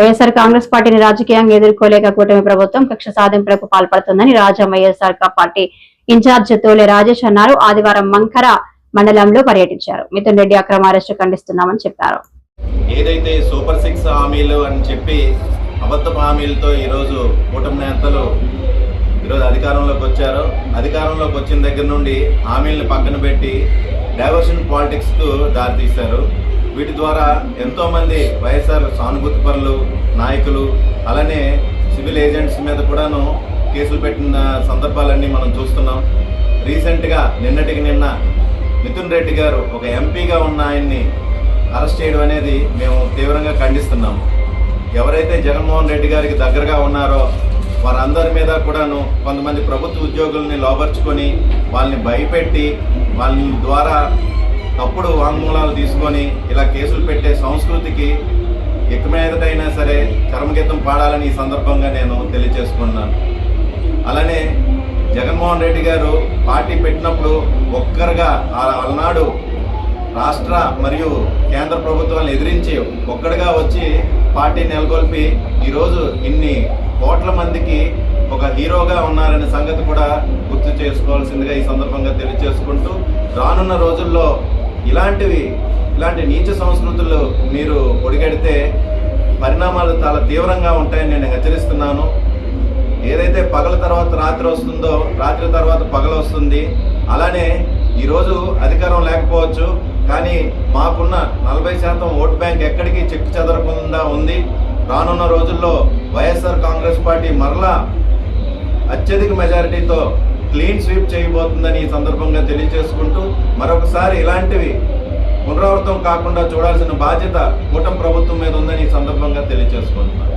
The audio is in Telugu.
వైఎస్ఆర్ కాంగ్రెస్ పార్టీని రాజకీయంగా ఎదుర్కోలేక కూటమి ప్రభుత్వం కక్ష సాధింపులకు పాల్పడుతుందని రాజా వైఎస్ఆర్ పార్టీ ఇన్ఛార్జ్ తోలే రాజేష్ అన్నారు. ఆదివారం మంకర మండలంలో పర్యటించారు. మిథున్ రెడ్డి అక్రమ అరెస్టు ఖండిస్తున్నామని చెప్పారు. ఏదైతే సూపర్ 6 హామీలు అని చెప్పి అబద్ధపు హామీలతో ఈరోజు కూటమి నేతలు ఈరోజు అధికారంలోకి వచ్చారో, అధికారంలోకి వచ్చిన దగ్గర నుండి హామీలను పక్కన పెట్టి డైవర్షన్ పాలిటిక్స్కు దారితీశారు. వీటి ద్వారా ఎంతోమంది వైఎస్ఆర్ సానుభూతి పరులు నాయకులు అలానే సివిల్ ఏజెంట్స్ మీద కూడాను కేసులు పెట్టిన సందర్భాలన్నీ మనం చూస్తున్నాం. రీసెంట్గా నిన్నటికి నిన్న మిథున్ రెడ్డి గారు ఒక ఎంపీగా ఉన్న ఆయన్ని అరెస్ట్ చేయడం అనేది మేము తీవ్రంగా ఖండిస్తున్నాము. ఎవరైతే జగన్మోహన్ రెడ్డి గారికి దగ్గరగా ఉన్నారో వారందరి మీద కూడాను కొంతమంది ప్రభుత్వ ఉద్యోగుల్ని లోపరుచుకొని వాళ్ళని భయపెట్టి వాళ్ళ ద్వారా తప్పుడు వాంగ్మూలాలు తీసుకొని ఇలా కేసులు పెట్టే సంస్కృతికి ఇక మీదటైనా సరే చరమగీతం పాడాలని ఈ సందర్భంగా నేను తెలియజేసుకున్నాను. అలానే జగన్మోహన్ రెడ్డి గారు పార్టీ పెట్టినప్పుడు ఒక్కరుగా అలనాడు రాష్ట్ర మరియు కేంద్ర ప్రభుత్వాలను ఎదిరించి ఒక్కడిగా వచ్చి పార్టీ నెలకొల్పి ఈరోజు ఇన్ని కోట్ల మందికి ఒక హీరోగా ఉన్నారనే సంగతి కూడా గుర్తు చేసుకోవాల్సిందిగా ఈ సందర్భంగా తెలియజేసుకుంటూ, రానున్న రోజుల్లో ఇలాంటి నీచ సంస్కృతులు మీరు ఒడిగడితే పరిణామాలు చాలా తీవ్రంగా ఉంటాయని నేను హెచ్చరిస్తున్నాను. ఏదైతే పగల తర్వాత రాత్రి వస్తుందో రాత్రి తర్వాత పగలు వస్తుంది. అలానే ఈరోజు అధికారం లేకపోవచ్చు, కానీ మాకున్న 40% ఓట్ బ్యాంక్ ఎక్కడికి చెక్కు చెదరకుండా ఉంది. రానున్న రోజుల్లో వైఎస్ఆర్ కాంగ్రెస్ పార్టీ మరలా అత్యధిక మెజారిటీతో క్లీన్ స్వీప్ చేయబోతుందని ఈ సందర్భంగా తెలియజేసుకుంటూ, మరొకసారి ఇలాంటివి పునరావృతం కాకుండా చూడాల్సిన బాధ్యత కూటమి ప్రభుత్వం మీద ఉందని ఈ సందర్భంగా తెలియజేసుకుంటున్నాను.